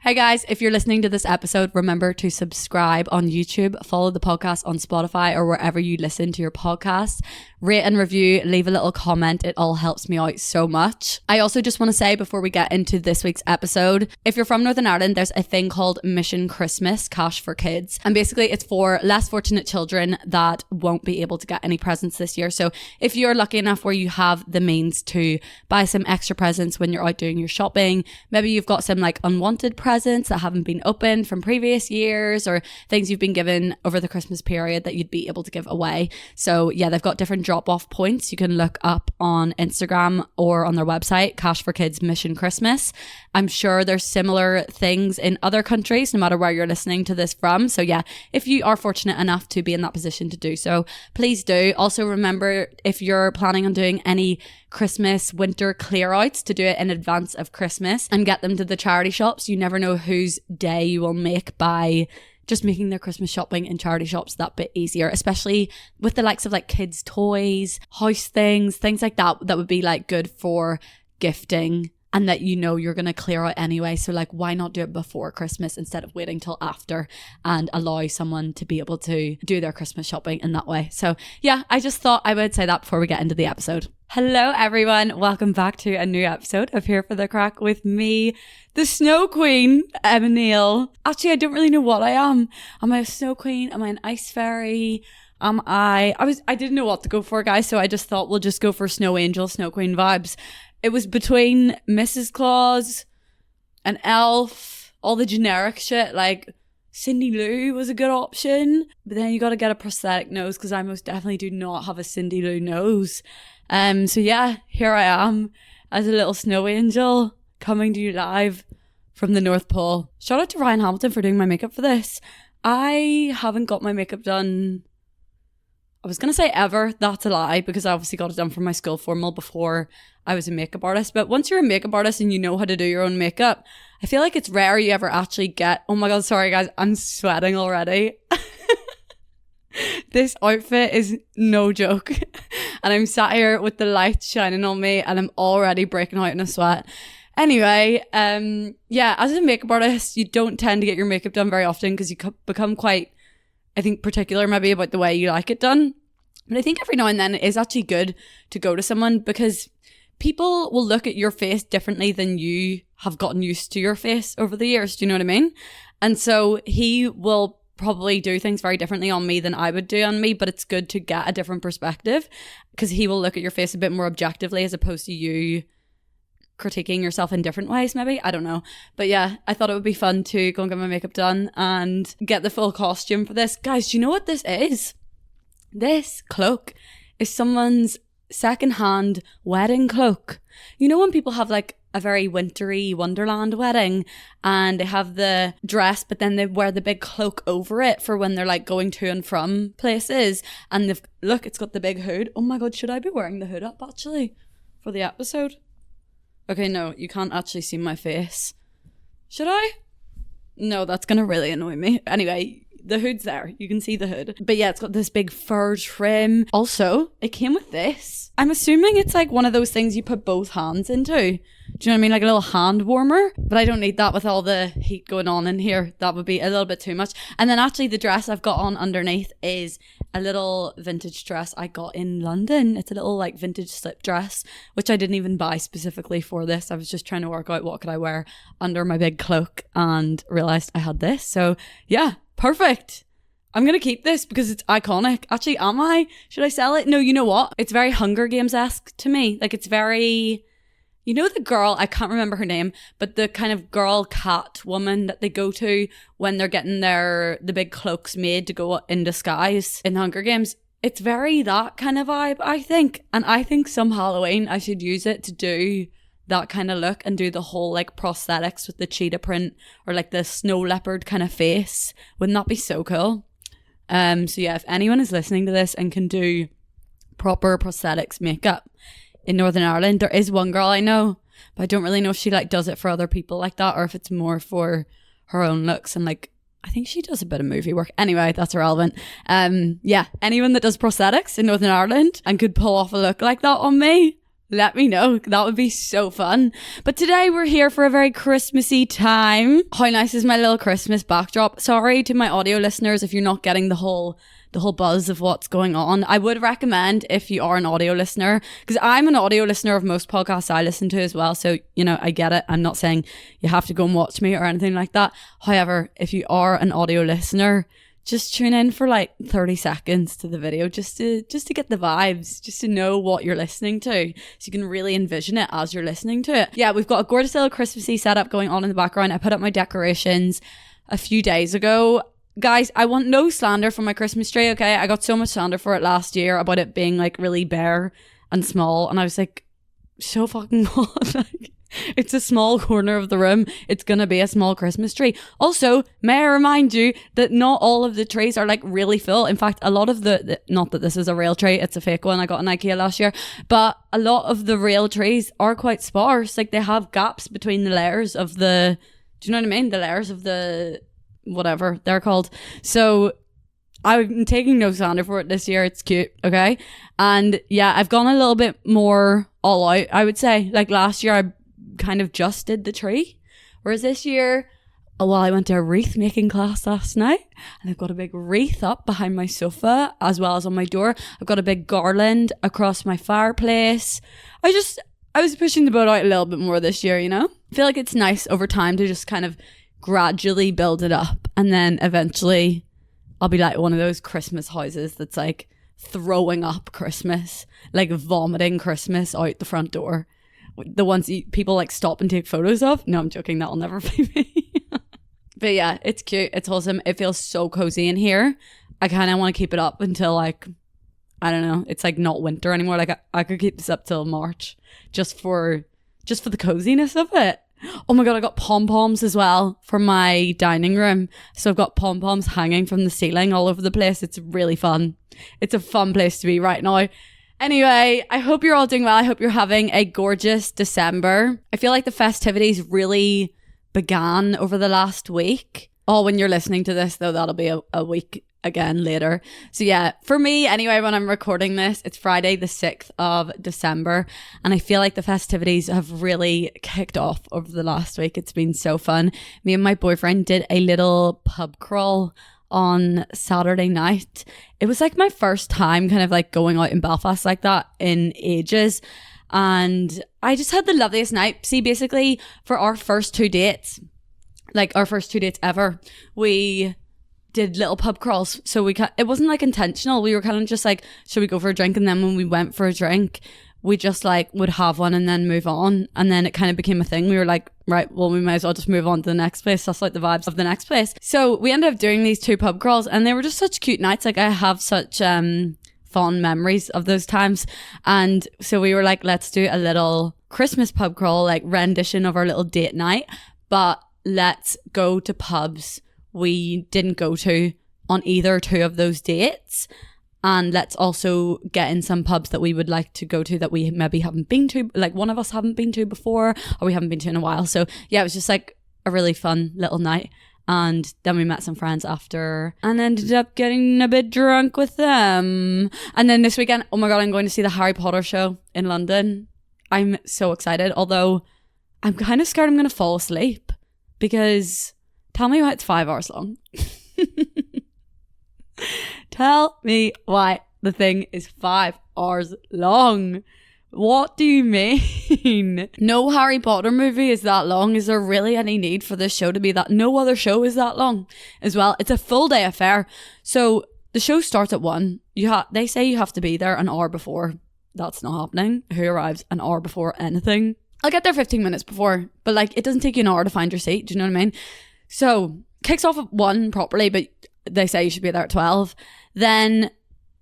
Hey guys, if you're listening to this episode, remember to subscribe on YouTube, follow the podcast on Spotify or wherever you listen to your podcasts, rate and review, leave a little comment. It all helps me out so much. I also just want to say before we get into this week's episode, if you're from Northern Ireland, there's a thing called Mission Christmas, Cash for Kids. And basically it's for less fortunate children that won't be able to get any presents this year. So if you're lucky enough where you have the means to buy some extra presents when you're out doing your shopping, maybe you've got some like unwanted presents that haven't been opened from previous years or things you've been given over the Christmas period that you'd be able to give away. So yeah, they've got different drop-off points you can look up on Instagram or on their website, Cash for Kids Mission Christmas. I'm sure there's similar things in other countries, no matter where you're listening to this from. So yeah, if you are fortunate enough to be in that position to do so, please do. Also remember, if you're planning on doing any Christmas winter clear outs, to do it in advance of Christmas and get them to the charity shops. You never know whose day you will make by just making their Christmas shopping in charity shops that bit easier, especially with the likes of like kids' toys, house things like that would be like good for gifting and that you know you're going to clear out anyway. So like, why not do it before Christmas instead of waiting till after and allow someone to be able to do their Christmas shopping in that way. So yeah, I just thought I would say that before we get into the episode. Hello everyone, welcome back to a new episode of Here for the Crack with me, the Snow Queen, Emma Neal. Actually, I don't really know what I am. Am I a Snow Queen? Am I an Ice Fairy? I didn't know what to go for, guys, so I just thought we'll just go for Snow Angel, Snow Queen vibes. It was between Mrs. Claus, an elf, all the generic shit, like Cindy Lou was a good option, but then you got to get a prosthetic nose because I most definitely do not have a Cindy Lou nose. So yeah, here I am as a little snow angel coming to you live from the North Pole. Shout out to Ryan Hamilton for doing my makeup for this. I haven't got my makeup done, I was going to say ever, that's a lie, because I obviously got it done for my school formal before I was a makeup artist. But once you're a makeup artist and you know how to do your own makeup, I feel like it's rare you ever actually get, oh my god, sorry guys, I'm sweating already. This outfit is no joke. And I'm sat here with the light shining on me and I'm already breaking out in a sweat. Anyway, yeah, as a makeup artist, you don't tend to get your makeup done very often because you become quite, I think, particular maybe about the way you like it done. But I think every now and then it is actually good to go to someone because people will look at your face differently than you have gotten used to your face over the years. Do you know what I mean? And so he will probably do things very differently on me than I would do on me, but it's good to get a different perspective because he will look at your face a bit more objectively as opposed to you critiquing yourself in different ways maybe. I don't know. But yeah, I thought it would be fun to go and get my makeup done and get the full costume for this. Guys, do you know what this is? This cloak is someone's secondhand wedding cloak. You know when people have like a very wintry Wonderland wedding and they have the dress but then they wear the big cloak over it for when they're like going to and from places, and look, it's got the big hood. Oh my god, should I be wearing the hood up actually for the episode? Okay, no, you can't actually see my face. Should I? No, that's gonna really annoy me. Anyway, the hood's there. You can see the hood. But yeah, it's got this big fur trim. Also, it came with this. I'm assuming it's like one of those things you put both hands into. Do you know what I mean? Like a little hand warmer. But I don't need that with all the heat going on in here. That would be a little bit too much. And then actually the dress I've got on underneath is a little vintage dress I got in London. It's a little like vintage slip dress, which I didn't even buy specifically for this. I was just trying to work out what could I wear under my big cloak and realised I had this. So yeah, perfect. I'm going to keep this because it's iconic. Actually, am I? Should I sell it? No, you know what? It's very Hunger Games-esque to me. Like it's very... You know the girl, I can't remember her name, but the kind of girl cat woman that they go to when they're getting the big cloaks made to go in disguise in Hunger Games. It's very that kind of vibe, I think. And I think some Halloween I should use it to do that kind of look and do the whole like prosthetics with the cheetah print or like the snow leopard kind of face. Wouldn't that be so cool? So yeah, if anyone is listening to this and can do proper prosthetics makeup in Northern Ireland, there is one girl I know, but I don't really know if she like does it for other people like that or if it's more for her own looks. And like, I think she does a bit of movie work. Anyway, that's irrelevant. Yeah, anyone that does prosthetics in Northern Ireland and could pull off a look like that on me, let me know. That would be so fun. But today we're here for a very Christmassy time. How nice is my little Christmas backdrop? Sorry to my audio listeners if you're not getting the whole buzz of what's going on. I would recommend, if you are an audio listener, because I'm an audio listener of most podcasts I listen to as well, so I get it. I'm not saying you have to go and watch me or anything like that. However, if you are an audio listener, just tune in for like 30 seconds to the video just to get the vibes, just to know what you're listening to, so you can really envision it as you're listening to it. Yeah, we've got a gorgeous little Christmassy setup going on in the background. I put up my decorations a few days ago. Guys, I want no slander for my Christmas tree, okay? I got so much slander for it last year about it being like really bare and small, and I was like, so fucking what? Like, it's a small corner of the room. It's gonna be a small Christmas tree. Also, may I remind you that not all of the trees are like really full. In fact, a lot of the not that this is a real tree, it's a fake one I got in IKEA last year, but a lot of the real trees are quite sparse. Like, they have gaps between the layers of the, do you know what I mean? The layers of the, whatever they're called. So I'm taking no slander for it this year. It's cute, okay? And yeah, I've gone a little bit more all out, I would say. Like last year, I kind of just did the tree, whereas this year, I went to a wreath making class last night, and I've got a big wreath up behind my sofa as well as on my door. I've got a big garland across my fireplace. I was pushing the boat out a little bit more this year, I feel like it's nice over time to just kind of gradually build it up, and then eventually I'll be like one of those Christmas houses that's like throwing up Christmas, like vomiting Christmas out the front door. The ones people like stop and take photos of. No, I'm joking. That'll never be me. But yeah, it's cute. It's wholesome. It feels so cozy in here. I kind of want to keep it up until like, I don't know, it's like not winter anymore. Like I could keep this up till March just for the coziness of it. Oh my God, I got pom-poms as well for my dining room. So I've got pom-poms hanging from the ceiling all over the place. It's really fun. It's a fun place to be right now. Anyway, I hope you're all doing well. I hope you're having a gorgeous December. I feel like the festivities really began over the last week. Oh, when you're listening to this, though, that'll be a week again later. So yeah, for me anyway, when I'm recording this, it's Friday the 6th of December, and I feel like the festivities have really kicked off over the last week. It's been so fun. Me and my boyfriend did a little pub crawl on Saturday night. It was like my first time kind of like going out in Belfast like that in ages, and I just had the loveliest night. See, basically for our first two dates, like our first 2 dates ever, we did little pub crawls. So it wasn't like intentional. We were kind of just like, should we go for a drink? And then when we went for a drink, we just like would have one and then move on. And then it kind of became a thing. We were like, right, well, we might as well just move on to the next place. That's like the vibes of the next place. So we ended up doing these 2 pub crawls, and they were just such cute nights. Like, I have such fond memories of those times. And so we were like, let's do a little Christmas pub crawl, like rendition of our little date night, but let's go to pubs we didn't go to on either 2 of those dates, and let's also get in some pubs that we would like to go to that we maybe haven't been to, like one of us haven't been to before, or we haven't been to in a while. So yeah, it was just like a really fun little night. And then we met some friends after and ended up getting a bit drunk with them. And then this weekend, oh my God, I'm going to see the Harry Potter show in London. I'm so excited, although I'm kind of scared I'm going to fall asleep, because tell me why it's 5 hours long. Tell me why the thing is 5 hours long. What do you mean? No Harry Potter movie is that long. Is there really any need for this show to be that? No other show is that long as well. It's a full day affair. So the show starts at 1. They say you have to be there an hour before. That's not happening. Who arrives an hour before anything? I'll get there 15 minutes before, but like, it doesn't take you an hour to find your seat. Do you know what I mean? So kicks off at 1 properly, but they say you should be there at 12. Then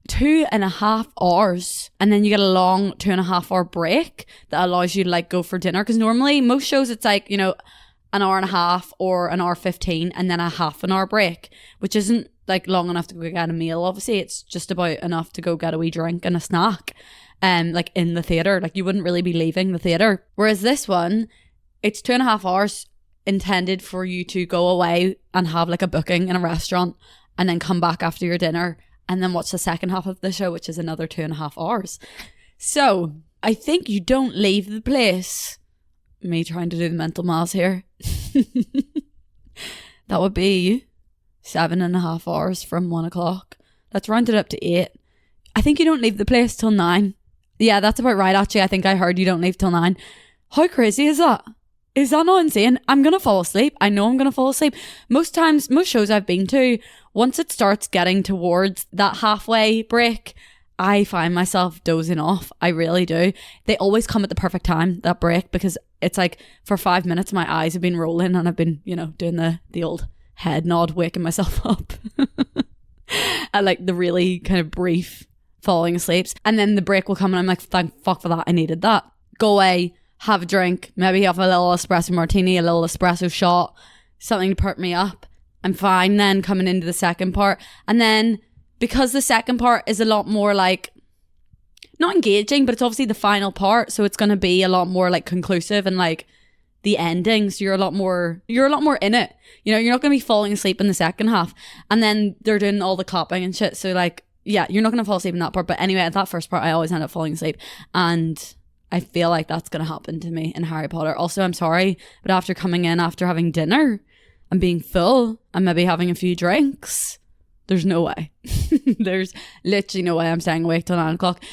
2.5 hours, and then you get a long 2.5 hour break that allows you to like go for dinner, because normally most shows it's like, an hour and a half or an hour 15 and then a half an hour break, which isn't like long enough to go get a meal. Obviously it's just about enough to go get a wee drink and a snack like in the theatre. Like, you wouldn't really be leaving the theatre, whereas this one, it's 2.5 hours intended for you to go away and have like a booking in a restaurant, and then come back after your dinner and then watch the second half of the show, which is another 2.5 hours. So I think you don't leave the place. Me trying to do the mental maths here. That would be 7.5 hours from 1 o'clock. That's rounded up to 8. I think you don't leave the place till 9. Yeah, that's about right, actually. I think I heard you don't leave till 9. How crazy is that? Is that not insane? I'm going to fall asleep. I know I'm going to fall asleep. Most times, most shows I've been to, once it starts getting towards that halfway break, I find myself dozing off. I really do. They always come at the perfect time, that break, because it's like for 5 minutes my eyes have been rolling and I've been, doing the old head nod, waking myself up. At like the really kind of brief falling asleep. And then the break will come and I'm like, thank fuck for that. I needed that. Go away, have a drink, maybe have a little espresso martini, a little espresso shot, something to perk me up. I'm fine then coming into the second part. And then because the second part is a lot more like, not engaging, but it's obviously the final part. So it's going to be a lot more like conclusive and like the ending. So you're a lot more in it. You're not going to be falling asleep in the second half. And then they're doing all the clapping and shit. So like, yeah, you're not going to fall asleep in that part. But anyway, at that first part, I always end up falling asleep. And I feel like that's going to happen to me in Harry Potter. Also, I'm sorry, but after coming in, after having dinner and being full and maybe having a few drinks, there's no way. There's literally no way I'm staying awake till 9 o'clock.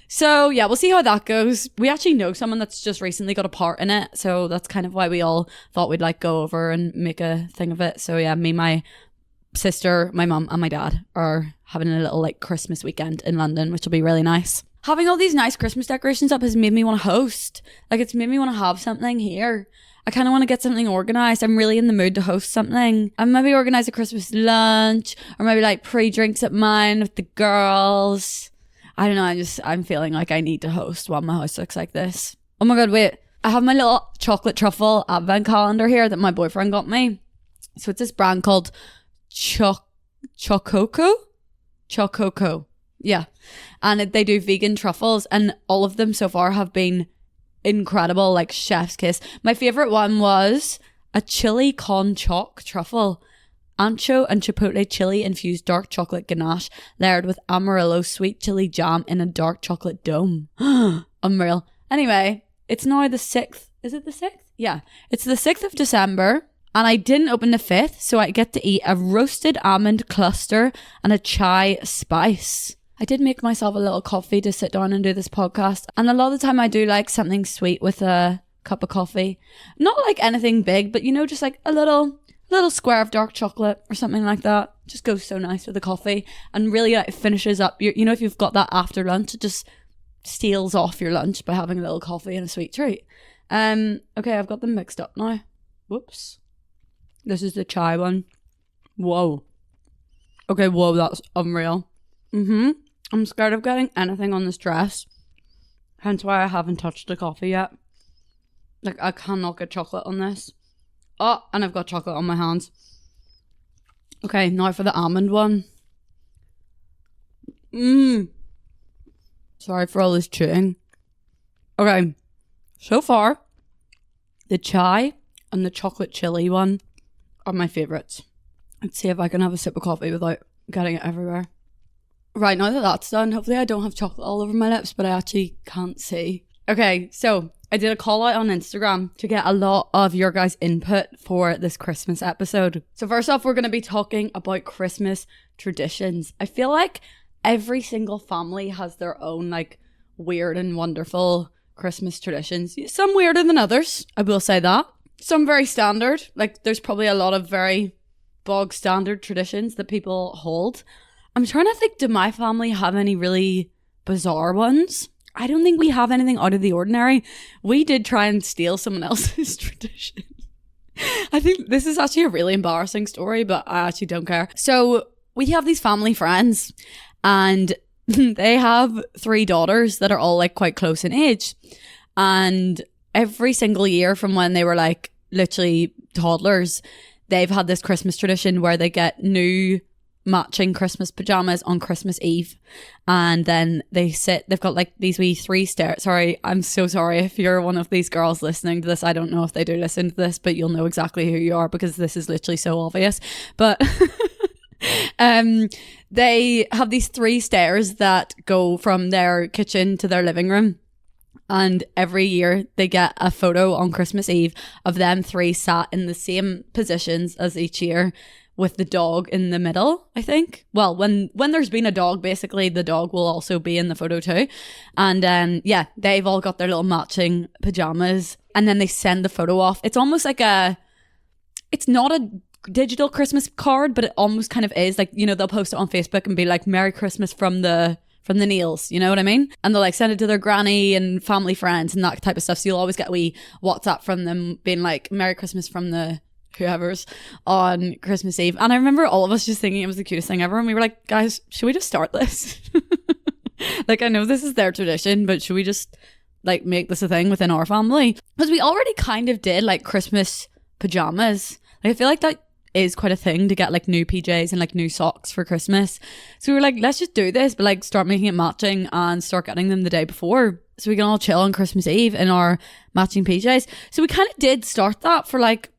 So yeah, we'll see how that goes. We actually know someone that's just recently got a part in it. So that's kind of why we all thought we'd like go over and make a thing of it. So yeah, me, my sister, my mum and my dad are having a little like Christmas weekend in London, which will be really nice. Having all these nice Christmas decorations up has made me want to host. Like it's made me want to have something here. I kind of want to get something organised. I'm really in the mood to host something. And maybe organise a Christmas lunch or maybe like pre-drinks at mine with the girls. I don't know. I'm feeling like I need to host while my house looks like this. Oh my God, wait. I have my little chocolate truffle advent calendar here that my boyfriend got me. So it's this brand called Chococo. Yeah. And they do vegan truffles and all of them so far have been incredible, like chef's kiss. My favorite one was a chili con choc truffle, ancho and chipotle chili infused dark chocolate ganache layered with amarillo sweet chili jam in a dark chocolate dome. Unreal. Anyway, it's now the 6th. Is it the 6th? Yeah, it's the 6th of December and I didn't open the 5th, so I get to eat a roasted almond cluster and a chai spice. I did make myself a little coffee to sit down and do this podcast. And a lot of the time I do like something sweet with a cup of coffee. Not like anything big, but just like a little square of dark chocolate or something like that. Just goes so nice with the coffee. And really it finishes up, if you've got that after lunch, it just steals off your lunch by having a little coffee and a sweet treat. Okay, I've got them mixed up now. Whoops. This is the chai one. Whoa. Okay, whoa, that's unreal. I'm scared of getting anything on this dress. Hence why I haven't touched the coffee yet. Like, I cannot get chocolate on this. Oh, and I've got chocolate on my hands. Okay, now for the almond one. Sorry for all this chewing. Okay, so far, the chai and the chocolate chili one are my favourites. Let's see if I can have a sip of coffee without getting it everywhere. Right, now that that's done, hopefully I don't have chocolate all over my lips, but I actually can't see. Okay, so I did a call out on Instagram to get a lot of your guys' input for this Christmas episode. So first off, we're going to be talking about Christmas traditions. I feel like every single family has their own like weird and wonderful Christmas traditions. Some weirder than others, I will say that. Some very standard. Like there's probably a lot of very bog standard traditions that people hold. I'm trying to think, do my family have any really bizarre ones? I don't think we have anything out of the ordinary. We did try and steal someone else's tradition. I think this is actually a really embarrassing story, but I actually don't care. So we have these family friends and they have 3 daughters that are all like quite close in age. And every single year from when they were like literally toddlers, they've had this Christmas tradition where they get new matching Christmas pajamas on Christmas Eve, and then they've got like these wee 3 stairs. Sorry, I'm so sorry if you're one of these girls listening to this. I don't know if they do listen to this, but you'll know exactly who you are because this is literally so obvious. But they have these 3 stairs that go from their kitchen to their living room, And every year they get a photo on Christmas Eve of them three sat in the same positions as each year, with the dog in the middle, I think. Well, when there's been a dog, basically the dog will also be in the photo too. And yeah, they've all got their little matching pajamas, and then they send the photo off. It's almost like it's not a digital Christmas card, but it almost kind of is. Like, you know, they'll post it on Facebook and be like, Merry Christmas from the Neils, you know what I mean? And they'll like send it to their granny and family friends and that type of stuff. So you'll always get a wee WhatsApp from them being like, Merry Christmas from the whoever's on Christmas Eve. And I remember all of us just thinking it was the cutest thing ever, and we were like, guys, should we just start this? Like, I know this is their tradition, but should we just like make this a thing within our family? Because we already kind of did like Christmas pajamas. Like, I feel like that is quite a thing to get like new PJs and like new socks for Christmas. So we were like, let's just do this, but like start making it matching and start getting them the day before, so we can all chill on Christmas Eve in our matching PJs. So we kind of did start that for like,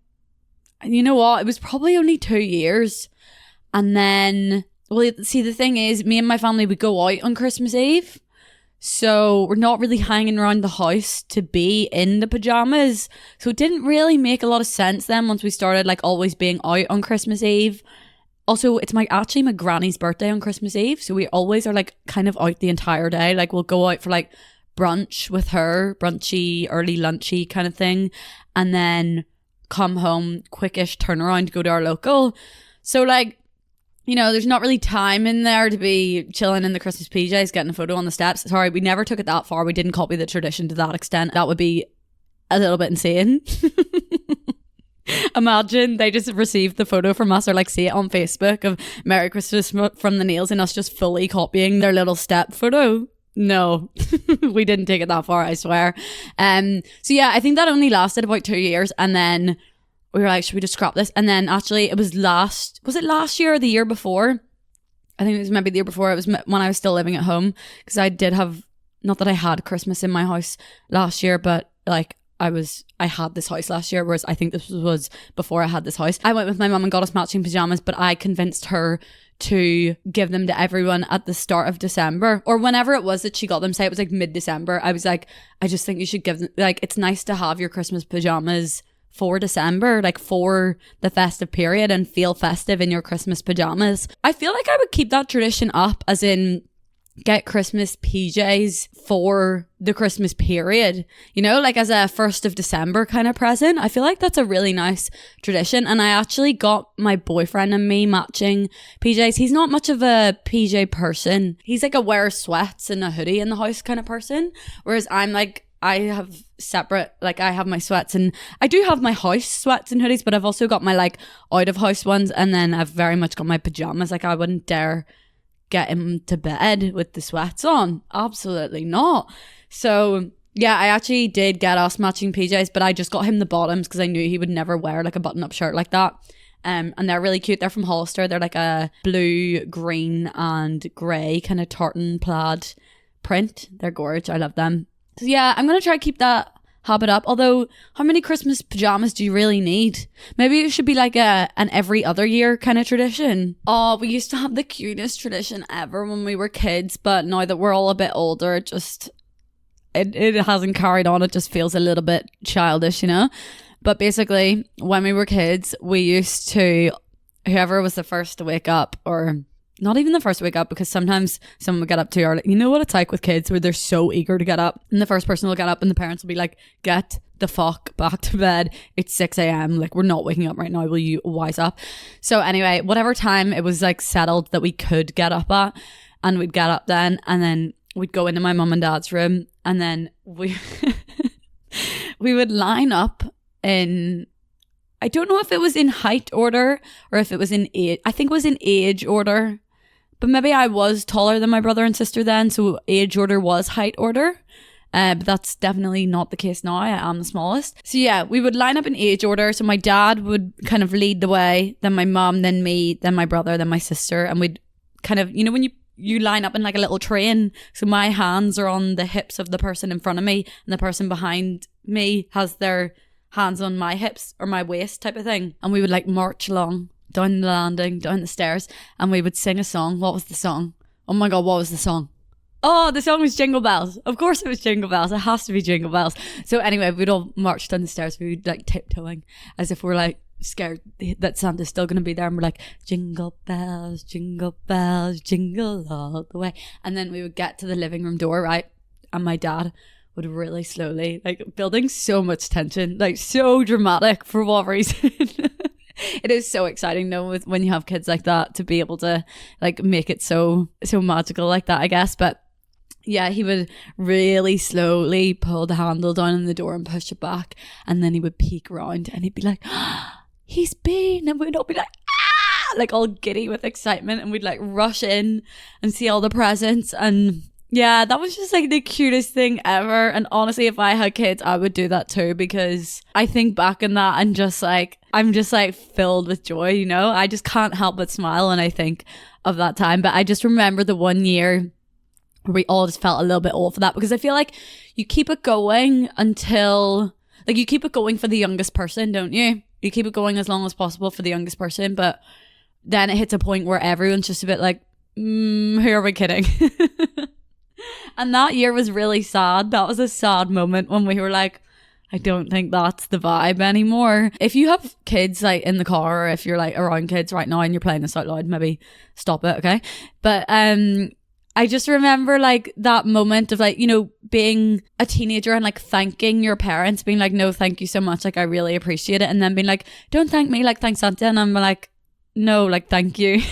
and you know what? It was probably only 2 years. And then, well, see, the thing is, me and my family would go out on Christmas Eve. So we're not really hanging around the house to be in the pajamas. So it didn't really make a lot of sense then once we started like always being out on Christmas Eve. Also, it's actually my granny's birthday on Christmas Eve. So we always are like kind of out the entire day. Like, we'll go out for like brunch with her, brunchy, early lunchy kind of thing. And then come home, quickish turnaround to go to our local. So like, you know, there's not really time in there to be chilling in the Christmas PJs, getting a photo on the steps. Sorry, we never took it that far. We didn't copy the tradition to that extent. That would be a little bit insane. Imagine they just received the photo from us, or like see it on Facebook of Merry Christmas from the Neils, and us just fully copying their little step photo. No, we didn't take it that far, I swear. So yeah, I think that only lasted about 2 years, and then we were like, should we just scrap this? And then actually it was last year or the year before? I think it was maybe the year before. It was when I was still living at home, because I did have, not that I had Christmas in my house last year, but like I had this house last year, whereas I think this was before I had this house. I went with my mum and got us matching pajamas, but I convinced her to give them to everyone at the start of December, or whenever it was that she got them. Say it was like mid-December. I was like, I just think you should give them, like, it's nice to have your Christmas pajamas for December, like for the festive period, and feel festive in your Christmas pajamas. I feel like I would keep that tradition up, as in get Christmas PJs for the Christmas period, you know, like as a 1st of December kind of present. I feel like that's a really nice tradition. And I actually got my boyfriend and me matching PJs. He's not much of a PJ person. He's like a wear sweats and a hoodie in the house kind of person, whereas I'm like, I have separate, like I have my sweats, and I do have my house sweats and hoodies, but I've also got my like out of house ones, and then I've very much got my pajamas. Like, I wouldn't dare get him to bed with the sweats on. Absolutely not. So yeah, I actually did get us matching PJs, but I just got him the bottoms because I knew he would never wear like a button up shirt like that. And they're really cute. They're from Hollister. They're like a blue, green and grey kind of tartan plaid print. They're gorgeous. I love them. So yeah, I'm going to try to keep that habit up. Although, how many Christmas pajamas do you really need? Maybe it should be like an every other year kind of tradition. Oh, we used to have the cutest tradition ever when we were kids, but now that we're all a bit older, it just it hasn't carried on. It just feels a little bit childish, you know? But basically, when we were kids, we used to, whoever was the first to wake up, or not even the first to wake up, because sometimes someone would get up too early. You know what it's like with kids, where they're so eager to get up, and the first person will get up and the parents will be like, get the fuck back to bed. It's 6 a.m. Like, we're not waking up right now. Will you wise up? So anyway, whatever time it was like settled that we could get up at, and we'd get up then, and then we'd go into my mum and dad's room, and then we would line up in, I don't know if it was in height order or if it was in age. I think it was in age order, but maybe I was taller than my brother and sister then, so age order was height order. But that's definitely not the case now. I am the smallest. So yeah, we would line up in age order. So my dad would kind of lead the way, then my mum, then me, then my brother, then my sister. And we'd kind of, you know, when you line up in like a little train. So my hands are on the hips of the person in front of me, and the person behind me has their hands on my hips or my waist type of thing. And we would like march along down the landing, down the stairs, and we would sing a song. What was the song? Oh my God, what was the song? Oh, the song was Jingle Bells. Of course it was Jingle Bells. It has to be Jingle Bells. So anyway, we'd all march down the stairs. We'd like tiptoeing as if we're like scared that Santa's still going to be there. And we're like, jingle bells, jingle all the way. And then we would get to the living room door, right? And my dad would really slowly, like, building so much tension, like so dramatic for what reason. It is so exciting though when you have kids like that to be able to like make it so magical like that, I guess. But yeah, he would really slowly pull the handle down on the door and push it back, and then he would peek around and he'd be like, he's been, and we'd all be like, ah, like all giddy with excitement, and we'd like rush in and see all the presents. And yeah, that was just like the cutest thing ever. And honestly, if I had kids, I would do that too, because I think back in that and just like, I'm just like filled with joy, you know? I just can't help but smile when I think of that time. But I just remember the one year where we all just felt a little bit old for that, because I feel like you keep it going until, like, you keep it going for the youngest person, don't you? You keep it going as long as possible for the youngest person, but then it hits a point where everyone's just a bit like, who are we kidding? And that year was really sad. That was a sad moment when we were like, I don't think that's the vibe anymore. If you have kids like in the car, or if you're like around kids right now and you're playing this out loud, maybe stop it, okay? But I just remember like that moment of like, you know, being a teenager and like thanking your parents, being like, no, thank you so much, like I really appreciate it. And then being like, don't thank me, like thank Santa. And I'm like, no, like thank you.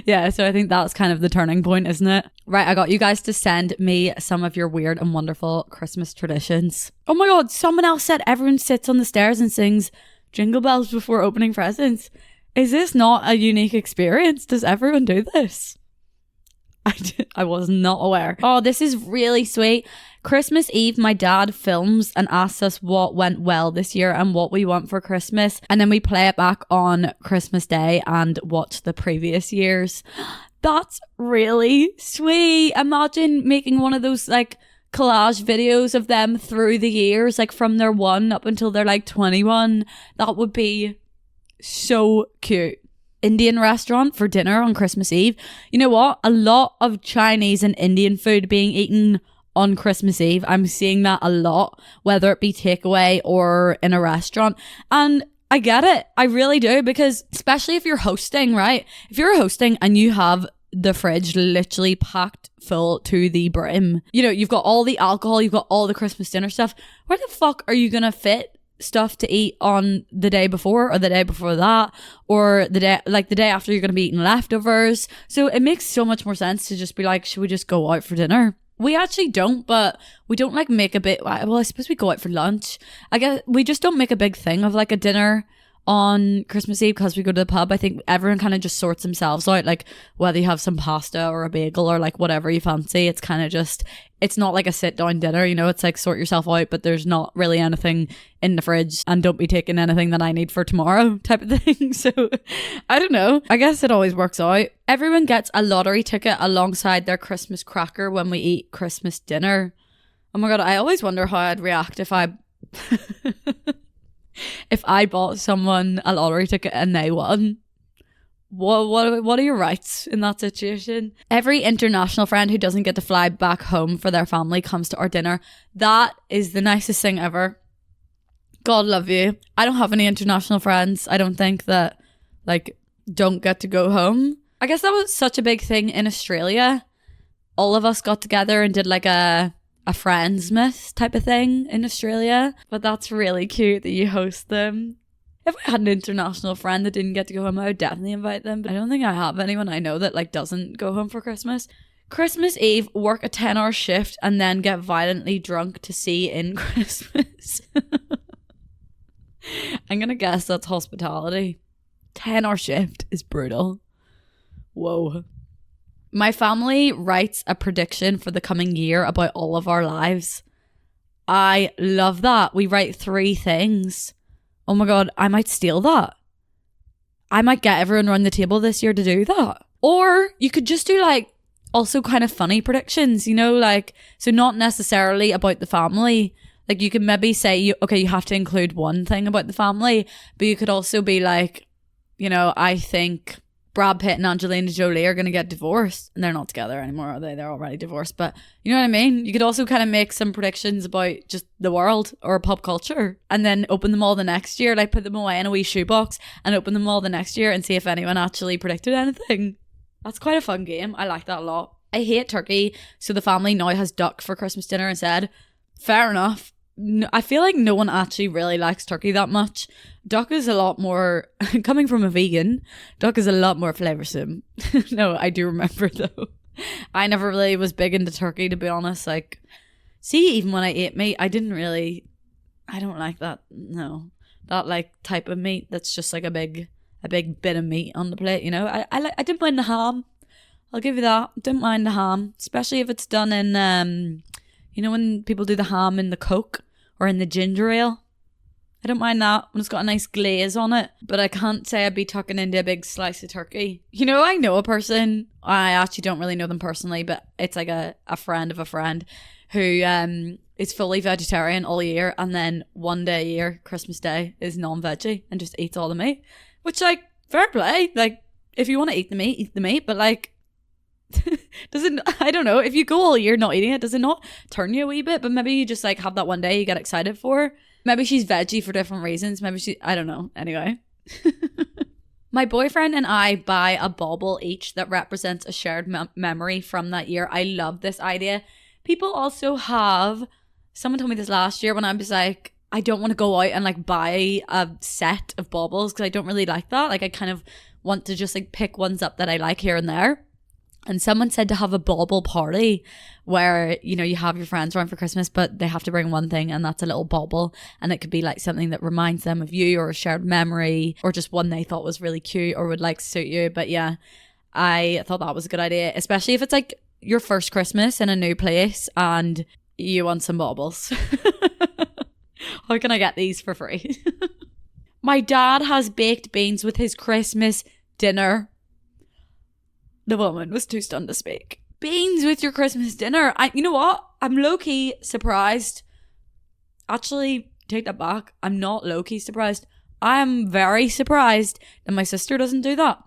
Yeah, so I think that's kind of the turning point, isn't it? Right, I got you guys to send me some of your weird and wonderful Christmas traditions. Oh my god, someone else said everyone sits on the stairs and sings Jingle Bells before opening presents. Is this not a unique experience? Does everyone do this? I was not aware. Oh, this is really sweet. Christmas Eve, my dad films and asks us what went well this year and what we want for Christmas. And then we play it back on Christmas Day and watch the previous years. That's really sweet. Imagine making one of those like collage videos of them through the years, like from their 1 up until they're like 21. That would be so cute. Indian restaurant for dinner on Christmas Eve. You know what? A lot of Chinese and Indian food being eaten on Christmas Eve. I'm seeing that a lot, whether it be takeaway or in a restaurant. And I get it. I really do, because especially if you're hosting, right? If you're hosting and you have the fridge literally packed full to the brim, you know, you've got all the alcohol, you've got all the Christmas dinner stuff. Where the fuck are you gonna fit stuff to eat on the day before, or the day before that, or the day after you're going to be eating leftovers? So it makes so much more sense to just be like, should we just go out for dinner? We actually don't, but we don't like make a bit, well, I suppose we go out for lunch. I guess we just don't make a big thing of like a dinner on Christmas Eve because we go to the pub. I think everyone kind of just sorts themselves out, like whether you have some pasta or a bagel or like whatever you fancy. It's kind of just, it's not like a sit down dinner, you know, it's like sort yourself out, but there's not really anything in the fridge and don't be taking anything that I need for tomorrow type of thing. So I don't know, I guess it always works out. Everyone gets a lottery ticket alongside their Christmas cracker when we eat Christmas dinner. Oh my god, I always wonder how I'd react if I if I bought someone a lottery ticket and they won. What are your rights in that situation? Every international friend who doesn't get to fly back home for their family comes to our dinner. That is the nicest thing ever. God love you. I don't have any international friends, I don't think, that like don't get to go home. I guess that was such a big thing in Australia. All of us got together and did like a Friendsmas type of thing in Australia. But that's really cute that you host them. If I had an international friend that didn't get to go home, I would definitely invite them. But I don't think I have anyone I know that like doesn't go home for Christmas. Christmas Eve, work a 10-hour shift and then get violently drunk to see in Christmas. I'm gonna guess that's hospitality. 10-hour shift is brutal. Whoa. My family writes a prediction for the coming year about all of our lives. I love that. We write 3 things. Oh my god, I might steal that. I might get everyone around the table this year to do that. Or you could just do like also kind of funny predictions, you know, like, so not necessarily about the family. Like you can maybe say, you have to include one thing about the family, but you could also be like, you know, I think Brad Pitt and Angelina Jolie are going to get divorced, and they're not together anymore, are they? They're already divorced. But you know what I mean? You could also kind of make some predictions about just the world or pop culture, and then open them all the next year, like put them away in a wee shoebox and open them all the next year and see if anyone actually predicted anything. That's quite a fun game. I like that a lot. I hate turkey, so the family now has duck for Christmas dinner instead. Fair enough. No, I feel like no one actually really likes turkey that much. Duck is a lot more, coming from a vegan, duck is a lot more flavoursome. No, I do remember though. I never really was big into turkey, to be honest. Like, see, even when I ate meat, I don't like that. No, that like type of meat that's just like a big bit of meat on the plate, you know. I didn't mind the ham. I'll give you that. Didn't mind the ham, especially if it's done in you know, when people do the ham in the Coke or in the ginger ale. I don't mind that when it's got a nice glaze on it, but I can't say I'd be tucking into a big slice of turkey. You know, I know a person, I actually don't really know them personally, but it's like a friend of a friend who is fully vegetarian all year, and then one day a year, Christmas Day, is non-veggie and just eats all the meat. Which, like, fair play. Like, if you want to eat the meat, but like, I don't know, if you go all year not eating it, does it not turn you a wee bit? But maybe you just like have that one day you get excited for. Maybe she's veggie for different reasons. Maybe I don't know. Anyway. My boyfriend and I buy a bauble each that represents a shared memory from that year. I love this idea. People also have, someone told me this last year when I was like, I don't want to go out and like buy a set of baubles because I don't really like that. Like, I kind of want to just like pick ones up that I like here and there. And someone said to have a bauble party where, you know, you have your friends around for Christmas, but they have to bring one thing, and that's a little bauble. And it could be like something that reminds them of you, or a shared memory, or just one they thought was really cute or would like suit you. But yeah, I thought that was a good idea, especially if it's like your first Christmas in a new place and you want some baubles. How can I get these for free? My dad has baked beans with his Christmas dinner. The woman was too stunned to speak. Beans with your Christmas dinner. You know what? I'm low-key surprised. Actually, take that back. I'm not low-key surprised. I am very surprised that my sister doesn't do that.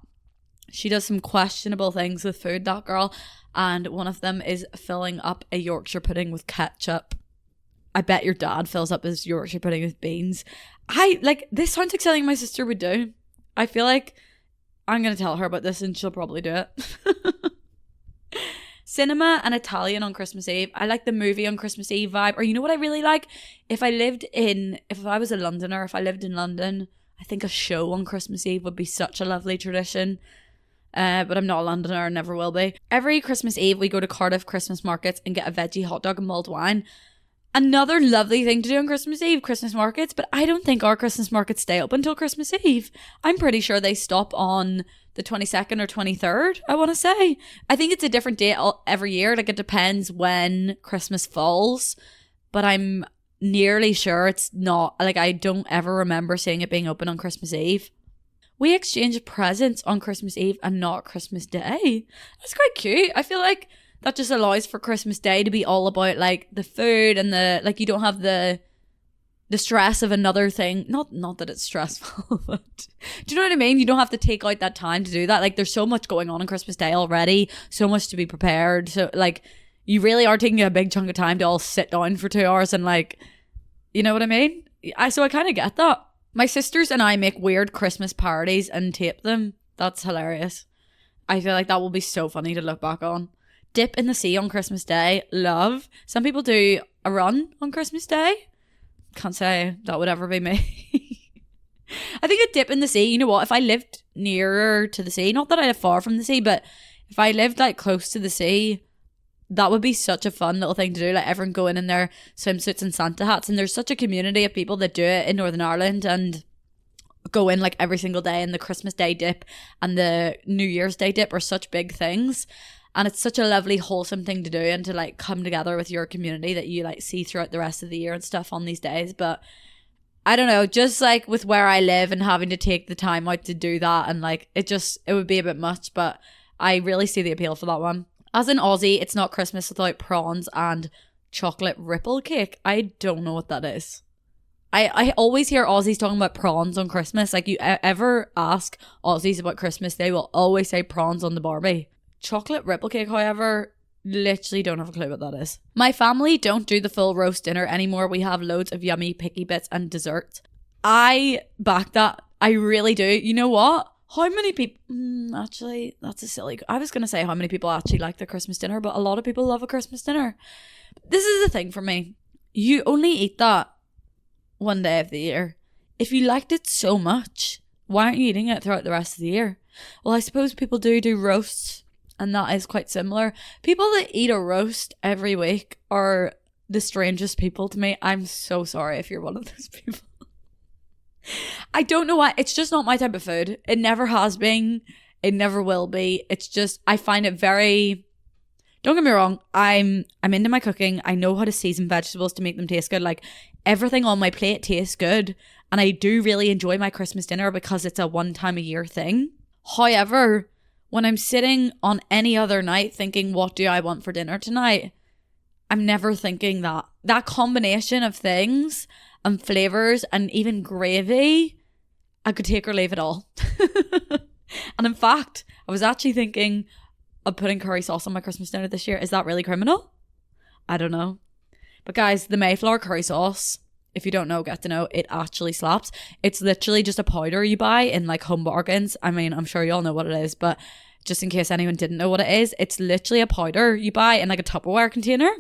She does some questionable things with food, that girl. And one of them is filling up a Yorkshire pudding with ketchup. I bet your dad fills up his Yorkshire pudding with beans. This sounds like something my sister would do. I feel like I'm going to tell her about this and she'll probably do it. Cinema and Italian on Christmas Eve. I like the movie on Christmas Eve vibe. Or you know what I really like? If I was a Londoner, if I lived in London, I think a show on Christmas Eve would be such a lovely tradition. But I'm not a Londoner and never will be. Every Christmas Eve we go to Cardiff Christmas markets and get a veggie hot dog and mulled wine. Another lovely thing to do on Christmas Eve, Christmas markets, but I don't think our Christmas markets stay up until Christmas Eve. I'm pretty sure they stop on the 22nd or 23rd, I want to say. I think it's a different date every year. Like, it depends when Christmas falls, but I'm nearly sure it's not. Like, I don't ever remember seeing it being open on Christmas Eve. We exchange presents on Christmas Eve and not Christmas Day. That's quite cute. I feel like that just allows for Christmas Day to be all about like the food and you don't have the stress of another thing. Not that it's stressful, but do you know what I mean? You don't have to take out that time to do that. Like, there's so much going on Christmas Day already, so much to be prepared. So like, you really are taking a big chunk of time to all sit down for 2 hours and like, you know what I mean? So I kind of get that. My sisters and I make weird Christmas parties and tape them. That's hilarious. I feel like that will be so funny to look back on. Dip in the sea on Christmas Day. Love. Some people do a run on Christmas Day. Can't say that would ever be me. I think a dip in the sea, you know what? If I lived nearer to the sea, not that I live far from the sea, but if I lived like close to the sea, that would be such a fun little thing to do. Like, everyone going in their swimsuits and Santa hats. And there's such a community of people that do it in Northern Ireland and go in like every single day. And the Christmas Day dip and the New Year's Day dip are such big things. And it's such a lovely, wholesome thing to do, and to like come together with your community that you like see throughout the rest of the year and stuff on these days. But I don't know, just like with where I live and having to take the time out to do that, and like it would be a bit much, but I really see the appeal for that one. As an Aussie, it's not Christmas without prawns and chocolate ripple cake. I don't know what that is. I always hear Aussies talking about prawns on Christmas. Like, you ever ask Aussies about Christmas, they will always say prawns on the Barbie. Chocolate ripple cake, however, literally don't have a clue what that is. My family don't do the full roast dinner anymore. We have loads of yummy picky bits and desserts. I back that. I really do. You know what? How many people... actually, that's a silly... I was going to say how many people actually like their Christmas dinner, but a lot of people love a Christmas dinner. This is the thing for me. You only eat that one day of the year. If you liked it so much, why aren't you eating it throughout the rest of the year? Well, I suppose people do roasts, and that is quite similar. People that eat a roast every week are the strangest people to me. I'm so sorry if you're one of those people. I don't know why. It's just not my type of food. It never has been. It never will be. It's just, I find it very... Don't get me wrong, I'm into my cooking. I know how to season vegetables to make them taste good. Like, everything on my plate tastes good. And I do really enjoy my Christmas dinner because it's a one time a year thing. However, when I'm sitting on any other night thinking, what do I want for dinner tonight? I'm never thinking that. That combination of things and flavours and even gravy, I could take or leave it all. And in fact, I was actually thinking of putting curry sauce on my Christmas dinner this year. Is that really criminal? I don't know. But guys, the Mayflower curry sauce, if you don't know, get to know, it actually slaps. It's literally just a powder you buy in like Home Bargains. I mean, I'm sure you all know what it is, but just in case anyone didn't know what it is, it's literally a powder you buy in like a Tupperware container,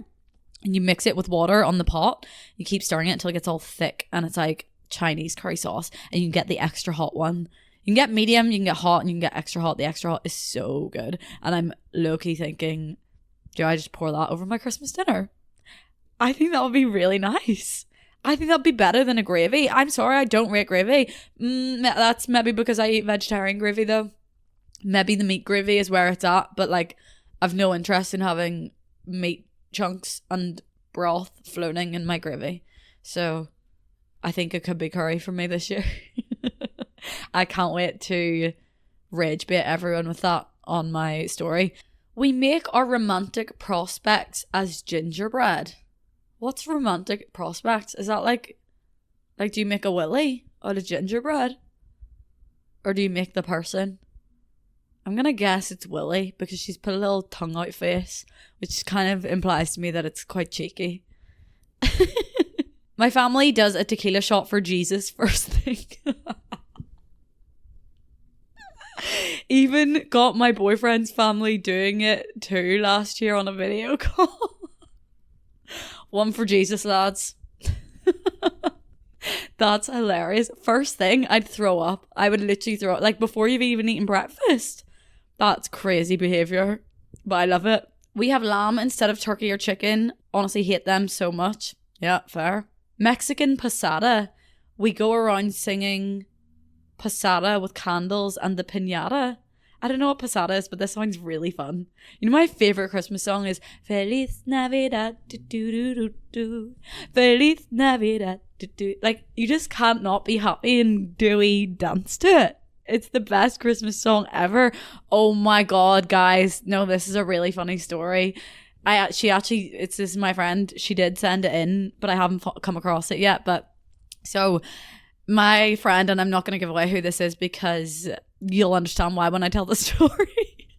and you mix it with water on the pot. You keep stirring it until it gets all thick, and it's like Chinese curry sauce, and you can get the extra hot one. You can get medium, you can get hot, and you can get extra hot. The extra hot is so good. And I'm low-key thinking, do I just pour that over my Christmas dinner? I think that would be really nice. I think that'd be better than a gravy. I'm sorry, I don't rate gravy. That's maybe because I eat vegetarian gravy though. Maybe the meat gravy is where it's at, but like, I've no interest in having meat chunks and broth floating in my gravy. So I think it could be curry for me this year. I can't wait to rage bait everyone with that on my story. We make our romantic prospects as gingerbread. What's romantic prospects? Is that like do you make a willy out of gingerbread? Or do you make the person? I'm going to guess it's Willy because she's put a little tongue out face, which kind of implies to me that it's quite cheeky. My family does a tequila shot for Jesus first thing. Even got my boyfriend's family doing it too last year on a video call. One for Jesus, lads. That's hilarious. First thing, I'd throw up. I would literally throw up. Like, before you've even eaten breakfast. That's crazy behaviour. But I love it. We have lamb instead of turkey or chicken. Honestly, hate them so much. Yeah, fair. Mexican posada. We go around singing posada with candles and the piñata. I don't know what posada is, but this sounds really fun. You know, my favourite Christmas song is Feliz Navidad, do do do do do. Feliz Navidad, do do. Like, you just can't not be happy and doughy dance to it. It's the best Christmas song ever. Oh my god, guys. No, this is a really funny story. This is my friend. She did send it in, but I haven't come across it yet. But so my friend, and I'm not going to give away who this is because you'll understand why when I tell the story.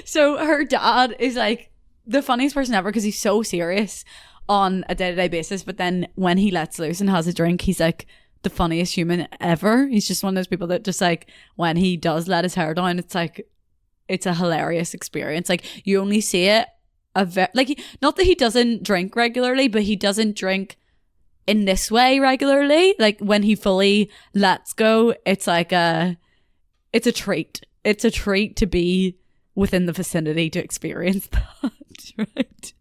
So her dad is like the funniest person ever because he's so serious on a day-to-day basis. But then when he lets loose and has a drink, he's like the funniest human ever. He's just one of those people that just like, when he does let his hair down, it's like, it's a hilarious experience. Like, you only see it not that he doesn't drink regularly, but he doesn't drink in this way regularly. Like, when he fully lets go, it's like it's a treat. It's a treat to be within the vicinity to experience that, right?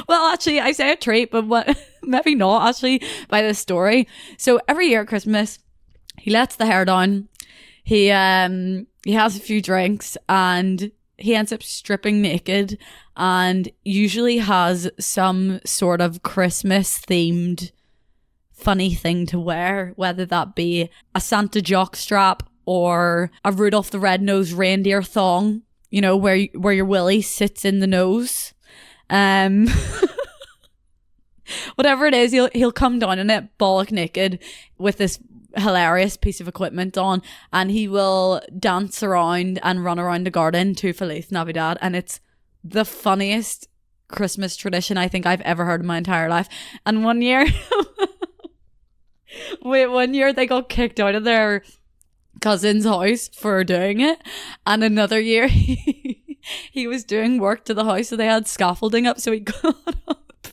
Well, actually, I say a treat, but maybe not actually by this story. So every year at Christmas, he lets the hair down. He has a few drinks and he ends up stripping naked and usually has some sort of Christmas themed funny thing to wear, whether that be a Santa jock strap or a Rudolph the Red-Nosed Reindeer thong, you know, where your willy sits in the nose. Whatever it is, he'll come down in it bollock naked with this hilarious piece of equipment on, and he will dance around and run around the garden to Feliz Navidad, and it's the funniest Christmas tradition I think I've ever heard in my entire life. And one year they got kicked out of their cousin's house for doing it, and another year he was doing work to the house, so they had scaffolding up, so he got up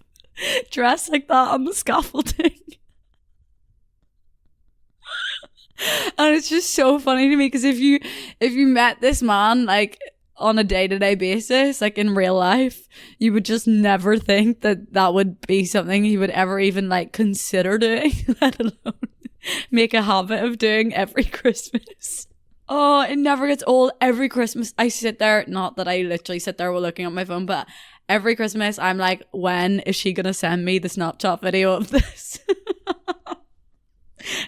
dressed like that on the scaffolding. And it's just so funny to me, because if you met this man like on a day-to-day basis, like in real life, you would just never think that would be something he would ever even like consider doing, let alone make a habit of doing every Christmas. Oh, it never gets old. Every Christmas I sit there, not that I literally sit there while looking at my phone, but every Christmas I'm like, when is she gonna send me the Snapchat video of this?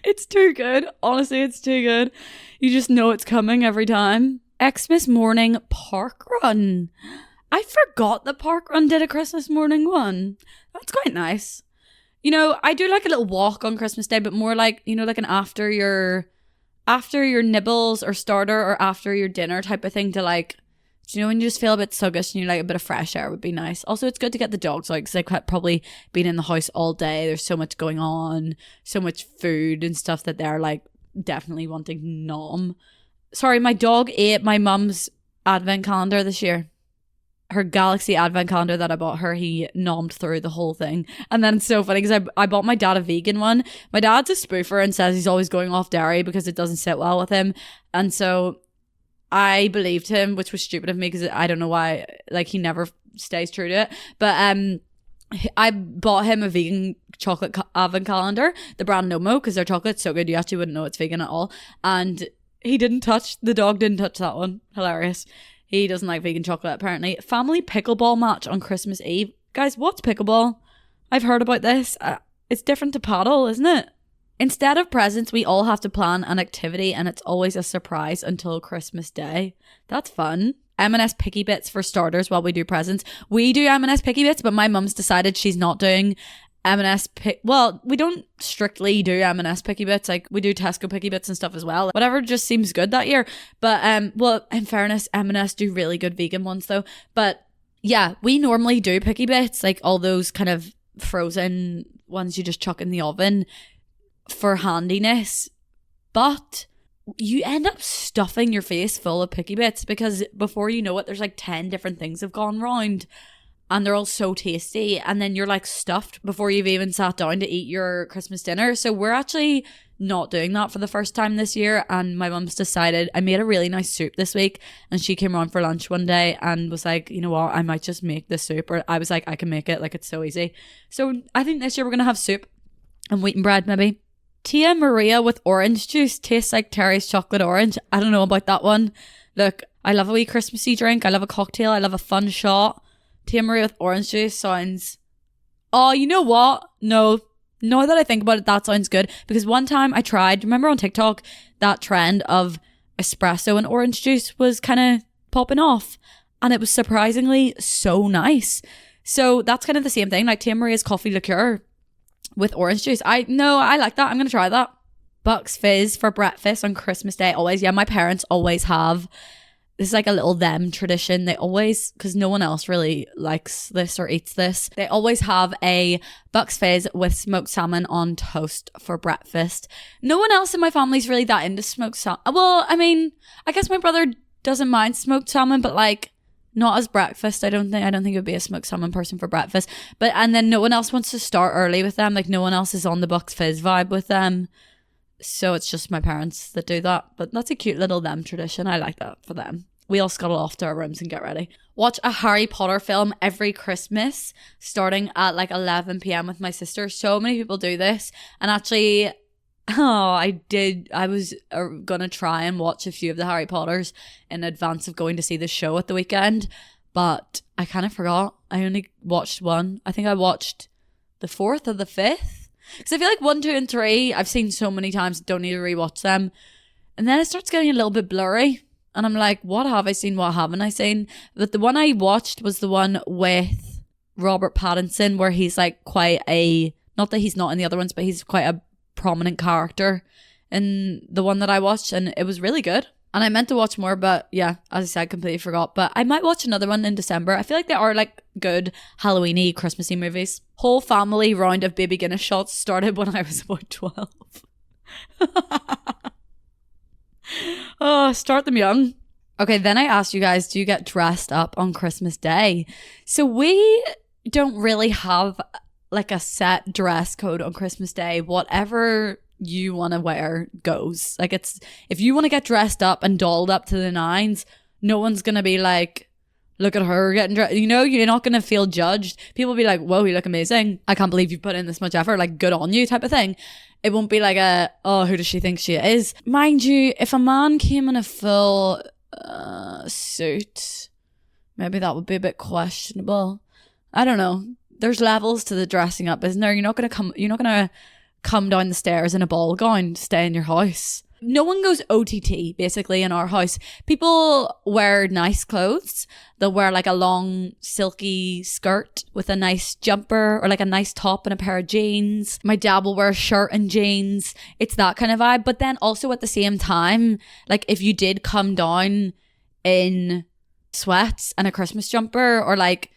It's too good. Honestly, it's too good. You just know it's coming every time. Xmas morning park run. I forgot that park run did a Christmas morning one. That's quite nice. You know, I do like a little walk on Christmas Day, but more like, you know, like an after your nibbles or starter or after your dinner type of thing, to like, you know, when you just feel a bit sluggish and you like a bit of fresh air would be nice. Also, it's good to get the dogs out, because they've probably been in the house all day. There's so much going on, so much food and stuff that they're like definitely wanting nom. Sorry, my dog ate my mum's advent calendar this year. Her Galaxy advent calendar that I bought her, he nommed through the whole thing. And then it's so funny because I bought my dad a vegan one. My dad's a spoofer and says he's always going off dairy because it doesn't sit well with him. And so I believed him, which was stupid of me because I don't know why, like, he never stays true to it. But I bought him a vegan chocolate advent calendar, the brand Nomo, because their chocolate's so good you actually wouldn't know it's vegan at all. And the dog didn't touch that one. Hilarious. He doesn't like vegan chocolate, apparently. Family pickleball match on Christmas Eve. Guys, what's pickleball? I've heard about this. It's different to paddle, isn't it? Instead of presents, we all have to plan an activity, and it's always a surprise until Christmas Day. That's fun. M&S Picky Bits for starters while we do presents. We do M&S Picky Bits, but my mum's decided she's not doing well, we don't strictly do M&S Picky Bits. Like, we do Tesco Picky Bits and stuff as well. Whatever just seems good that year. But well, in fairness, M&S do really good vegan ones though. But yeah, we normally do Picky Bits, like all those kind of frozen ones you just chuck in the oven for handiness. But you end up stuffing your face full of Picky Bits, because before you know it, there's like 10 different things have gone round. And they're all so tasty. And then you're like stuffed before you've even sat down to eat your Christmas dinner. So we're actually not doing that for the first time this year. And my mum's decided, I made a really nice soup this week. And she came around for lunch one day and was like, you know what, I might just make this soup. Or I was like, I can make it. Like, it's so easy. So I think this year we're going to have soup and wheaten bread maybe. Tia Maria with orange juice tastes like Terry's chocolate orange. I don't know about that one. Look, I love a wee Christmassy drink. I love a cocktail. I love a fun shot. Tia Maria with orange juice sounds... Oh, you know what? No. Now that I think about it, that sounds good. Because one time I tried, remember on TikTok, that trend of espresso and orange juice was kind of popping off. And it was surprisingly so nice. So that's kind of the same thing, like Tia Maria's coffee liqueur with orange juice. I like that. I'm going to try that. Bucks Fizz for breakfast on Christmas Day. Always. Yeah, my parents always have... This is like a little them tradition. They always, because no one else really likes this or eats this, they always have a Bucks Fizz with smoked salmon on toast for breakfast. No one else in my family is really that into smoked salmon. Well, I mean, I guess my brother doesn't mind smoked salmon, but like not as breakfast. I don't think it would be a smoked salmon person for breakfast. But and then no one else wants to start early with them. Like, no one else is on the Bucks Fizz vibe with them. So it's just my parents that do that. But that's a cute little them tradition. I like that for them. We all scuttle off to our rooms and get ready. Watch a Harry Potter film every Christmas, starting at like 11 p.m. with my sister. So many people do this. And actually, I was going to try and watch a few of the Harry Potters in advance of going to see the show at the weekend. But I kind of forgot. I only watched one. I think I watched the 4th or the 5th. Because I feel like 1, 2, and 3, I've seen so many times, don't need to rewatch them. And then it starts getting a little bit blurry. And I'm like, what have I seen? What haven't I seen? But the one I watched was the one with Robert Pattinson, where he's like quite a, not that he's not in the other ones, but he's quite a prominent character in the one that I watched, and it was really good. And I meant to watch more, but yeah, as I said, completely forgot. But I might watch another one in December. I feel like they are like good Halloween-y, Christmassy movies. Whole family round of baby Guinness shots started when I was about 12. Oh, start them young. Okay, then I asked you guys, do you get dressed up on Christmas Day? So we don't really have like a set dress code on Christmas Day. Whatever you want to wear goes. Like, it's, if you want to get dressed up and dolled up to the nines, no one's gonna be like, look at her getting dressed. You know, you're not gonna feel judged. People will be like, whoa, you look amazing, I can't believe you've put in this much effort, like, good on you type of thing. It won't be like a, oh, who does she think she is? Mind you, if a man came in a full suit, maybe that would be a bit questionable. I don't know, there's levels to the dressing up, isn't there? You're not gonna come down the stairs in a ball gown to stay in your house. No one goes OTT basically in our house. People wear nice clothes. They'll wear like a long silky skirt with a nice jumper, or like a nice top and a pair of jeans. My dad will wear a shirt and jeans. It's that kind of vibe. But then also at the same time, like if you did come down in sweats and a Christmas jumper, or like,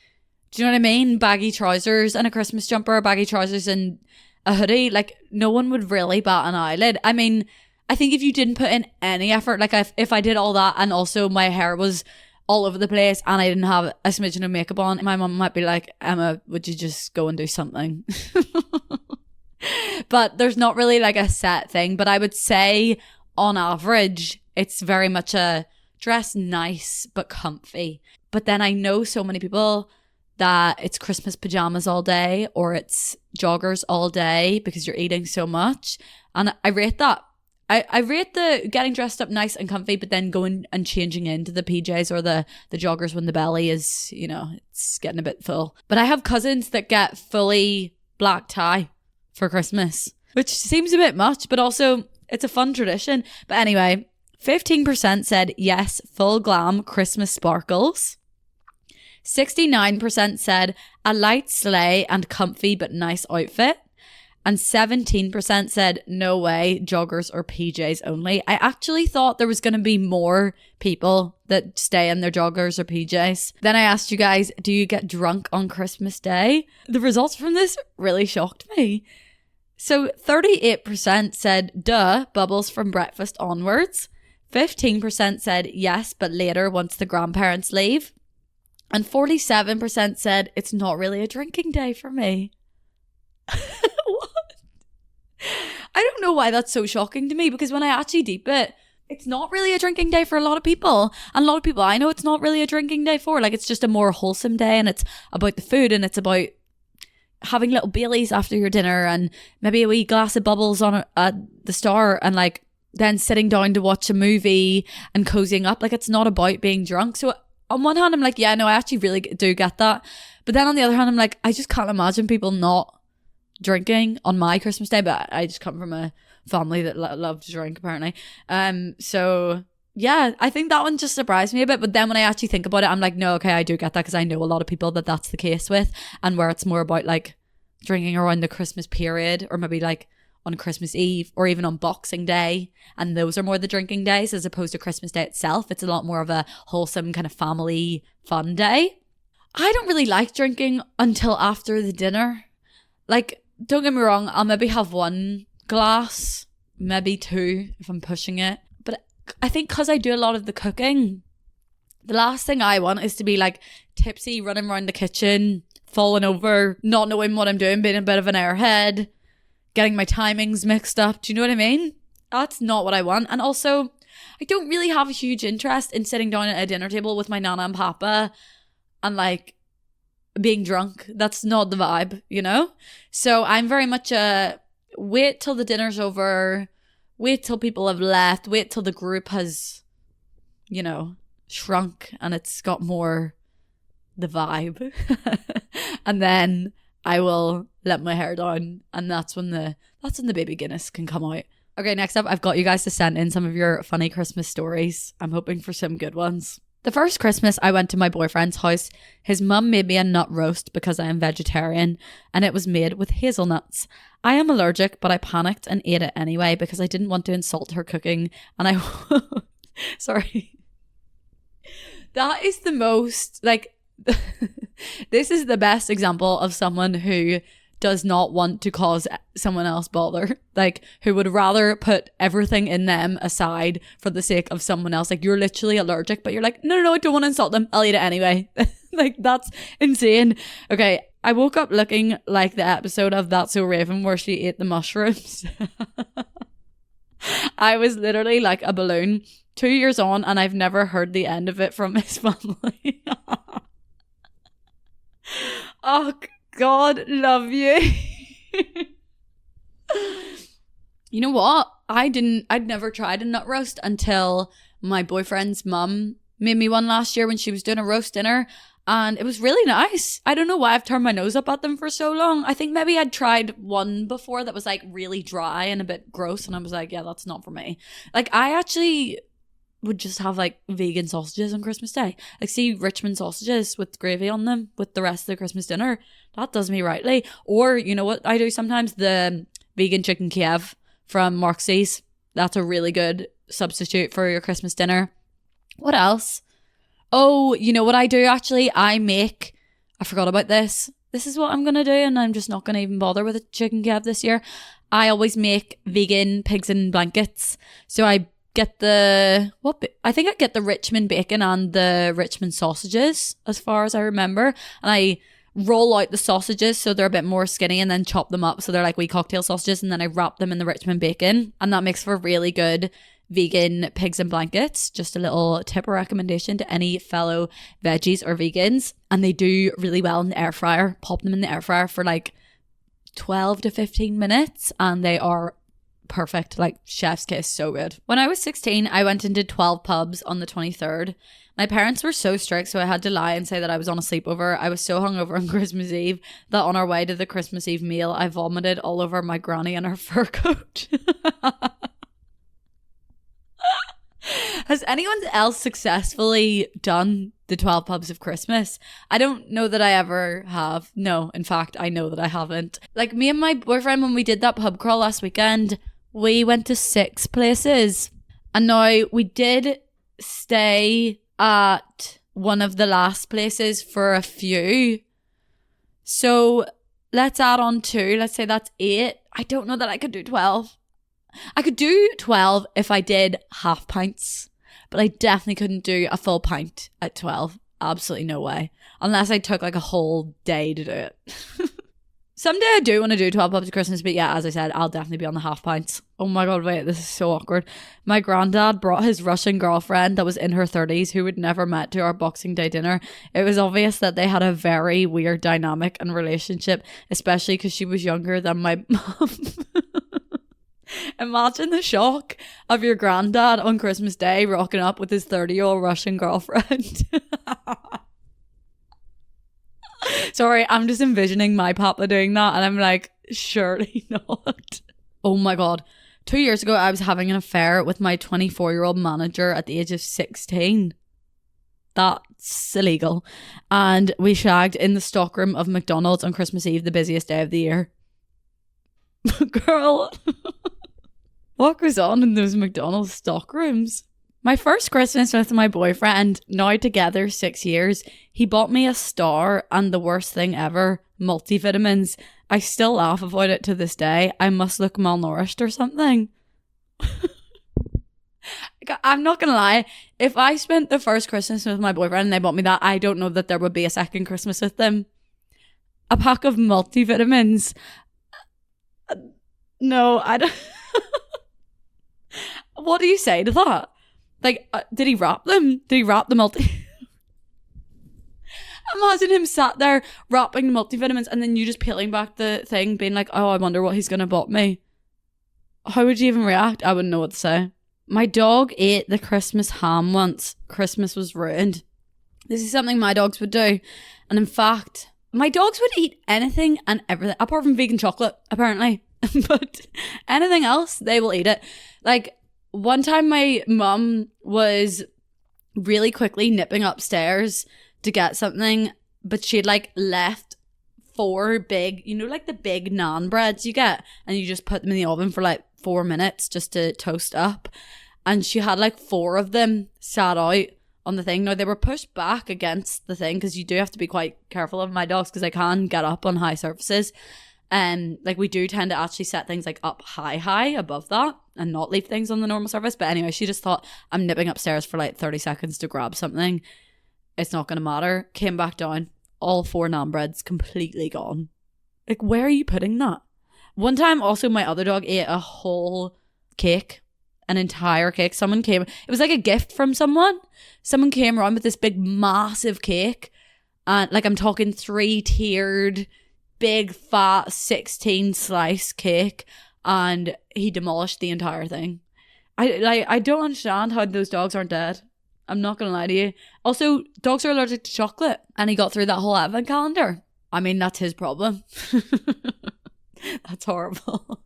do you know what I mean? Baggy trousers and a Christmas jumper, baggy trousers and a hoodie, like no one would really bat an eyelid. I mean, I think if you didn't put in any effort, like if I did all that and also my hair was all over the place and I didn't have a smidgen of makeup on, my mum might be like, Emma, would you just go and do something? But there's not really like a set thing. But I would say on average, it's very much a dress nice but comfy. But then I know so many people that it's Christmas pajamas all day, or it's joggers all day because you're eating so much. And I rate that. I rate the getting dressed up nice and comfy, but then going and changing into the PJs or the joggers when the belly is, you know, it's getting a bit full. But I have cousins that get fully black tie for Christmas, which seems a bit much, but also it's a fun tradition. But anyway, 15% said yes, full glam Christmas sparkles. 69% said a light sleigh and comfy but nice outfit. And 17% said no way, joggers or PJs only. I actually thought there was going to be more people that stay in their joggers or PJs. Then I asked you guys, do you get drunk on Christmas Day? The results from this really shocked me. So 38% said duh, bubbles from breakfast onwards. 15% said yes, but later once the grandparents leave. And 47% said it's not really a drinking day for me. What? I don't know why that's so shocking to me, because when I actually deep it, it's not really a drinking day for a lot of people. And a lot of people I know it's not really a drinking day for. Like, it's just a more wholesome day, and it's about the food, and it's about having little Baileys after your dinner and maybe a wee glass of bubbles on at the start, and like then sitting down to watch a movie and cozying up. Like, it's not about being drunk. So on one hand, I'm like, yeah, no, I actually really do get that. But then on the other hand, I'm like, I just can't imagine people not drinking on my Christmas Day. But I just come from a family that love to drink, apparently. So yeah, I think that one just surprised me a bit. But then when I actually think about it, I'm like, no, okay, I do get that, because I know a lot of people that that's the case with, and where it's more about like drinking around the Christmas period, or maybe like on Christmas Eve, or even on Boxing Day, and those are more the drinking days as opposed to Christmas Day itself. It's a lot more of a wholesome kind of family fun day. I don't really like drinking until after the dinner. Like, don't get me wrong, I'll maybe have one glass, maybe two if I'm pushing it. But I think because I do a lot of the cooking, the last thing I want is to be like tipsy, running around the kitchen, falling over, not knowing what I'm doing, being a bit of an airhead, getting my timings mixed up. Do you know what I mean? That's not what I want. And also, I don't really have a huge interest in sitting down at a dinner table with my nana and papa and like being drunk. That's not the vibe, you know? So I'm very much a wait till the dinner's over, wait till people have left, wait till the group has, you know, shrunk and it's got more the vibe. And then I will let my hair down, and that's when the baby Guinness can come out. Okay, next up, I've got you guys to send in some of your funny Christmas stories. I'm hoping for some good ones. The first Christmas I went to my boyfriend's house, his mum made me a nut roast because I am vegetarian, and it was made with hazelnuts. I am allergic, but I panicked and ate it anyway because I didn't want to insult her cooking, and I... Sorry. That is the most, like... This is the best example of someone who does not want to cause someone else bother, like who would rather put everything in them aside for the sake of someone else. Like, you're literally allergic, but you're like, no, I don't want to insult them, I'll eat it anyway. Like, that's insane. Okay, I woke up looking like the episode of That's So Raven where she ate the mushrooms. I was literally like a balloon, 2 years on, and I've never heard the end of it from his family. Oh God, love you. You know what? I'd never tried a nut roast until my boyfriend's mum made me one last year when she was doing a roast dinner, and it was really nice. I don't know why I've turned my nose up at them for so long. I think maybe I'd tried one before that was like really dry and a bit gross, and I was like, yeah, that's not for me. Like, I actually would just have like vegan sausages on Christmas Day. Like, see Richmond sausages with gravy on them with the rest of the Christmas dinner. That does me rightly. Or, you know what I do sometimes? The vegan chicken Kiev from Marxie's. That's a really good substitute for your Christmas dinner. What else? Oh, you know what I do actually? I forgot about this. This is what I'm going to do, and I'm just not going to even bother with a chicken Kiev this year. I always make vegan pigs in blankets. So I get I get the Richmond bacon and the Richmond sausages, as far as I remember. And I roll out the sausages so they're a bit more skinny and then chop them up so they're like wee cocktail sausages, and then I wrap them in the Richmond bacon, and that makes for really good vegan pigs in blankets. Just a little tip or recommendation to any fellow veggies or vegans. And they do really well in the air fryer. Pop them in the air fryer for like 12 to 15 minutes and they are perfect, like chef's kiss, so good. When I was 16, I went and did 12 pubs on the 23rd. My parents were so strict, so I had to lie and say that I was on a sleepover. I was so hungover on Christmas Eve that on our way to the Christmas Eve meal, I vomited all over my granny and her fur coat. Has anyone else successfully done the 12 pubs of Christmas? I don't know that I ever have. No, in fact, I know that I haven't. Like, me and my boyfriend, when we did that pub crawl last weekend, we went to 6 places. And now we did stay at one of the last places for a few. So let's add on 2. Let's say that's 8. I don't know that I could do 12. I could do 12 if I did half pints, but I definitely couldn't do a full pint at 12. Absolutely no way. Unless I took like a whole day to do it. Someday I do want to do 12 pubs at Christmas, but yeah, as I said, I'll definitely be on the half pints. Oh my God, wait, this is so awkward. My granddad brought his Russian girlfriend that was in her 30s who we'd never met to our Boxing Day dinner. It was obvious that they had a very weird dynamic and relationship, especially because she was younger than my mum. Imagine the shock of your granddad on Christmas Day rocking up with his 30-year-old Russian girlfriend. Sorry, I'm just envisioning my papa doing that and I'm like, surely not. Oh my God. 2 years ago, I was having an affair with my 24-year-old manager at the age of 16. That's illegal. And we shagged in the stockroom of McDonald's on Christmas Eve, the busiest day of the year. Girl, what goes on in those McDonald's stockrooms? My first Christmas with my boyfriend, now together 6 years, he bought me a Star and the worst thing ever, multivitamins. I still laugh about it to this day. I must look malnourished or something. I'm not gonna lie, if I spent the first Christmas with my boyfriend and they bought me that, I don't know that there would be a second Christmas with them. A pack of multivitamins. No, I don't. What do you say to that? Like, did he wrap them? Did he wrap the Imagine him sat there wrapping the multivitamins and then you just peeling back the thing being like, oh, I wonder what he's gonna bought me. How would you even react? I wouldn't know what to say. My dog ate the Christmas ham once. Christmas was ruined. This is something my dogs would do. And in fact, my dogs would eat anything and everything, apart from vegan chocolate, apparently. But anything else, they will eat it. Like, one time my mum was really quickly nipping upstairs to get something, but she'd like left 4 big, you know, like the big naan breads you get, and you just put them in the oven for like 4 minutes just to toast up. And she had like 4 of them sat out on the thing. Now they were pushed back against the thing because you do have to be quite careful of my dogs because they can get up on high surfaces. And like we do tend to actually set things like up high above that and not leave things on the normal surface. But anyway, she just thought, I'm nipping upstairs for like 30 seconds to grab something. It's not going to matter. Came back down. All 4 naan breads completely gone. Like, where are you putting that? One time also my other dog ate a whole cake. An entire cake. Someone came. It was like a gift from someone. Someone came around with this big massive cake. And like I'm talking 3-tiered big fat 16 slice cake, and he demolished the entire thing. I don't understand how those dogs aren't dead. I'm not gonna lie to you. Also, dogs are allergic to chocolate, and he got through that whole advent calendar. I mean, that's his problem. That's horrible.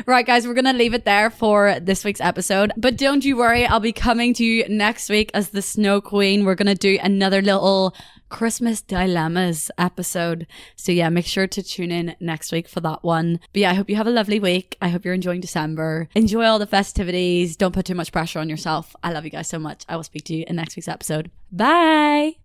Right, guys, we're gonna leave it there for this week's episode, but don't you worry, I'll be coming to you next week as the Snow Queen. We're gonna do another little Christmas dilemmas episode, so yeah, make sure to tune in next week for that one. But yeah, I hope you have a lovely week. I hope you're enjoying December. Enjoy all the festivities. Don't put too much pressure on yourself. I love you guys so much. I will speak to you in next week's episode. Bye.